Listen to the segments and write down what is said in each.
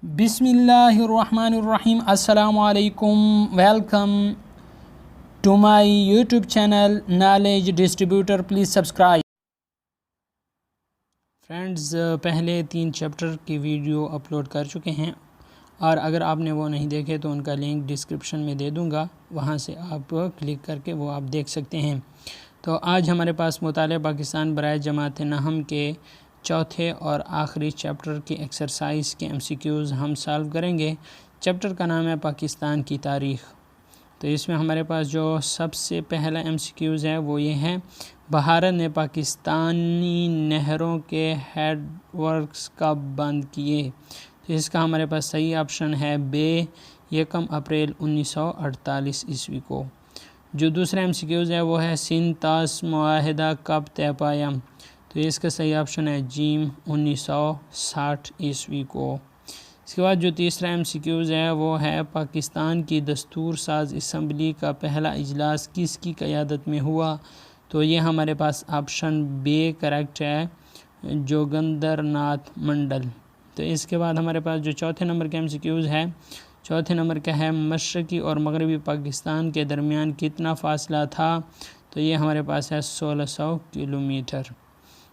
بسم اللہ الرحمن الرحیم. السلام علیکم. Welcome to my YouTube channel knowledge distributor. Please subscribe. Friends, پہلے 3 چیپٹر کی ویڈیو اپلوڈ کر چکے ہیں، اور اگر آپ نے وہ نہیں دیکھے تو ان کا لنک ڈسکرپشن میں دے دوں گا، وہاں سے آپ کلک کر کے وہ آپ دیکھ سکتے ہیں. تو آج ہمارے پاس مطالعہ پاکستان برائے جماعت نہم کے چوتھے اور آخری چیپٹر کی ایکسرسائز کے MCQs ہم سالو کریں گے. چیپٹر کا نام ہے پاکستان کی تاریخ. تو اس میں ہمارے پاس جو سب سے پہلا MCQs ہے وہ یہ ہے: بھارت نے پاکستانی نہروں کے ہیڈ ورکس کب بند کیے؟ تو اس کا ہمارے پاس صحیح آپشن ہے بے، 1 اپریل 1948 عیسوی کو. جو دوسرا MCQs ہے وہ ہے سندھ طاس معاہدہ کب طے پایا؟ تو اس کا صحیح آپشن ہے جیم، 1960 عیسوی کو. اس کے بعد جو تیسرا MCQs ہے وہ ہے پاکستان کی دستور ساز اسمبلی کا پہلا اجلاس کس کی قیادت میں ہوا؟ تو یہ ہمارے پاس آپشن بے کریکٹ ہے، جوگندر ناتھ منڈل. تو اس کے بعد ہمارے پاس جو چوتھے نمبر کے MCQs ہے، چوتھے نمبر کا ہے مشرقی اور مغربی پاکستان کے درمیان کتنا فاصلہ تھا؟ تو یہ ہمارے پاس ہے 1600 کلومیٹر.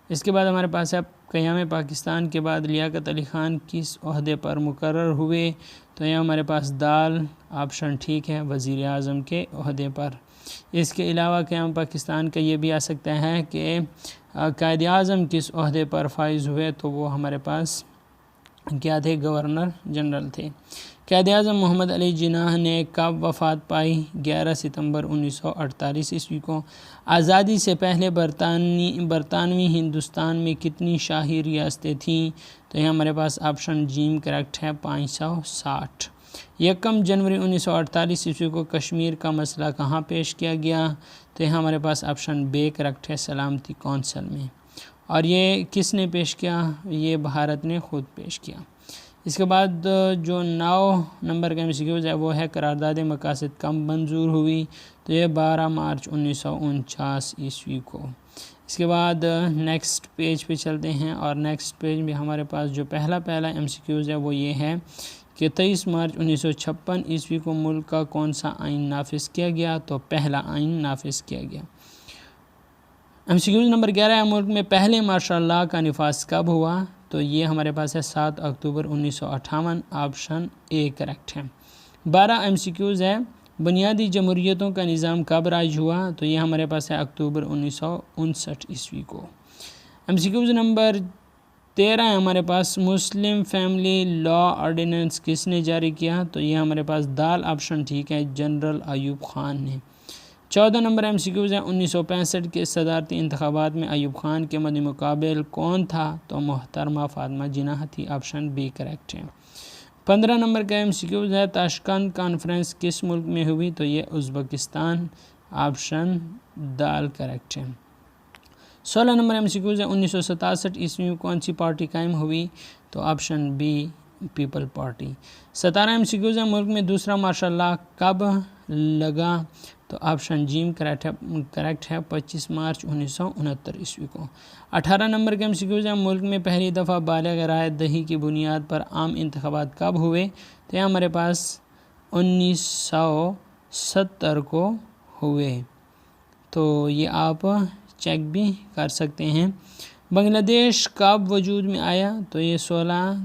اس کے بعد ہمارے پاس ہے قیام پاکستان کے بعد لیاقت علی خان کس عہدے پر مقرر ہوئے؟ تو یہ ہمارے پاس دال آپشن ٹھیک ہے، وزیر اعظم کے عہدے پر. اس کے علاوہ قیام پاکستان کا یہ بھی آ سکتا ہے کہ قائد اعظم کس عہدے پر فائز ہوئے؟ تو وہ ہمارے پاس کیا تھے؟ گورنر جنرل تھے. قائد اعظم محمد علی جناح نے کب وفات پائی؟ 11 ستمبر 1948 عیسوی کو. آزادی سے پہلے برطانوی ہندوستان میں کتنی شاہی ریاستیں تھیں؟ تو یہ ہمارے پاس آپشن جیم کریکٹ ہے، 560. 1 جنوری 1948 عیسوی کو کشمیر کا مسئلہ کہاں پیش کیا گیا؟ تو یہ ہمارے پاس آپشن بے کریکٹ ہے، سلامتی کونسل میں. اور یہ کس نے پیش کیا؟ یہ بھارت نے خود پیش کیا. اس کے بعد جو 9 نمبر کا MCQs ہے وہ ہے قرارداد مقاصد کب منظور ہوئی؟ تو یہ 12 مارچ 1949 عیسوی کو. اس کے بعد نیکسٹ پیج پہ چلتے ہیں، اور نیکسٹ پیج میں ہمارے پاس جو پہلا MCQs ہے وہ یہ ہے کہ 23 مارچ 1956 عیسوی کو ملک کا کون سا آئین نافذ کیا گیا؟ تو پہلا آئین نافذ کیا گیا. MCQs نمبر 11 ہے ملک میں پہلے مارشل لاء کا نفاذ کب ہوا؟ تو یہ ہمارے پاس ہے 7 اکتوبر 1958، آپشن اے کریکٹ ہے. 12 MCQs ہے بنیادی جمہوریتوں کا نظام کب رائج ہوا؟ تو یہ ہمارے پاس ہے اکتوبر 1959 عیسوی کو. MCQs نمبر 13 ہے ہمارے پاس مسلم فیملی لاء آرڈیننس کس نے جاری کیا؟ تو یہ ہمارے پاس دال آپشن ٹھیک ہے، جنرل ایوب خان نے. 14 نمبر MCQs ہے 1965 کے صدارتی انتخابات میں ایوب خان کے مد مقابل کون تھا؟ تو محترمہ فاطمہ جناح تھی، آپشن بی کریکٹ ہے. 15 نمبر کا MCQs ہے تاشقند کانفرنس کس ملک میں ہوئی؟ تو یہ ازبکستان، آپشن دال کریکٹ ہے. 16 نمبر MCQs ہے 1967 عیسوی میں کون سی پارٹی قائم ہوئی؟ تو option B people party. 17 MCQs ہے ملک میں دوسرا مارشل لاء کب لگا؟ تو آپشن جیم کریکٹ ہے، 25 مارچ 1969 عیسوی کو. 18 نمبر کے MCQs ہے ملک میں پہلی دفعہ بالغ رائے دہی کی بنیاد پر عام انتخابات کب ہوئے؟ تو یہ ہمارے پاس 1970 کو ہوئے. تو یہ آپ چیک بھی کر سکتے ہیں. بنگلہ دیش کب وجود میں آیا؟ تو یہ 16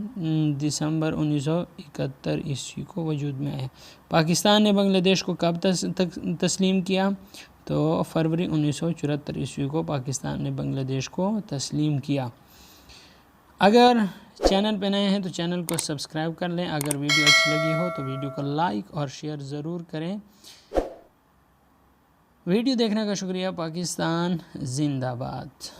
دسمبر 1971 عیسوی کو وجود میں آیا. پاکستان نے بنگلہ دیش کو کب تسلیم کیا؟ تو فروری 1974 عیسوی کو پاکستان نے بنگلہ دیش کو تسلیم کیا. اگر چینل پہ نئے ہیں تو چینل کو سبسکرائب کر لیں. اگر ویڈیو اچھی لگی ہو تو ویڈیو کو لائک اور شیئر ضرور کریں. ویڈیو دیکھنے کا شکریہ. پاکستان زندہ باد.